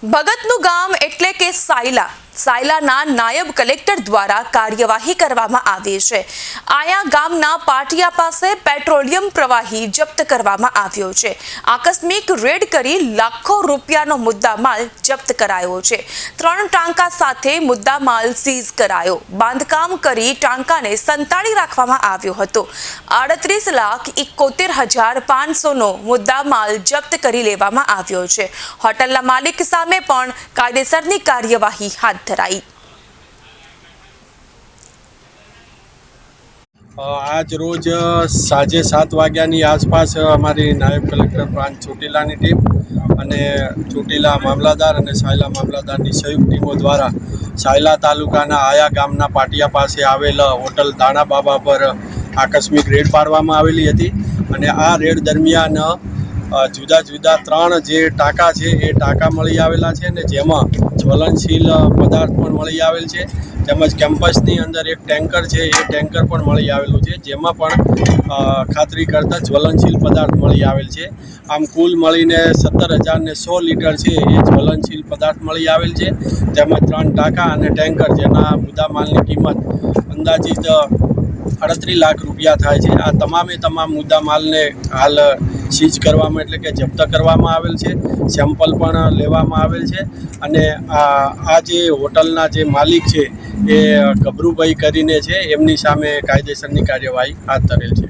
ભગતનું ગામ એટલે કે સાયલાના નાયબ કલેક્ટર દ્વારા કાર્યવાહી કરવામાં આવી છે। આયા ગામના પાટિયા પાસે પેટ્રોલિયમ પ્રવાહી જપ્ત કરવામાં આવ્યો છે। આકસ્મિક રેડ કરી લાખો રૂપિયાનો મુદ્દામાલ જપ્ત કરાયો છે। 3 ટાંકા સાથે મુદ્દામાલ સીઝ કરાયો। બાંધકામ કરી ટાંકાને સંતાડી રાખવામાં આવ્યો હતો। 38,71,500નો મુદ્દામાલ જપ્ત કરી લેવામાં આવ્યો છે। હોટલના માલિક સામે પણ કાયદેસરની કાર્યવાહી હાથ ધરાઈ। आज रोज साँजे 7 वाग्यानी आसपास अमारी नायब कलेक्टर प्रांत ચોટીલાની टीम અને ચોટીલા મામલાદાર અને સાયલા મામલાદારની સંયુક્ત ટીમો દ્વારા સાયલા તાલુકાના આયા ગામના પાટિયા પાસે આવેલ હોટલ દાણા બાબા પર આકસ્મિક રેડ પાડવામાં આવેલી હતી અને આ રેડ દરમિયાન જુદા જુદા 3 જે ટાંકા છે એ ટાંકા મળી આવેલા છે અને જેમાં જ્વલનશીલ પદાર્થ પણ મળી આવેલ છે। તેમજ કેમ્પસની અંદર એક ટેન્કર છે એ ટેન્કર પણ મળી આવેલું છે જેમાં પણ ખાતરી કરતાં જ્વલનશીલ પદાર્થ મળી આવેલ છે। આમ કુલ મળીને 17,100 લીટર છે એ જ્વલનશીલ પદાર્થ મળી આવેલ છે। તેમજ 3 ટાંકા અને ટેન્કર જેના મુદ્દામાલની કિંમત અંદાજિત 38 લાખ રૂપિયા થાય છે। આ તમામ મુદ્દામાલને હાલ સીઝ કરવામાં એટલે કે જપ્ત કરવામાં આવેલ છે। સેમ્પલ પણ લેવામાં આવેલ છે અને આ જે હોટલના જે માલિક છે એ ગભરુભાઈ કરીને છે એમની સામે કાયદેસરની કાર્યવાહી હાથ ધરેલ છે।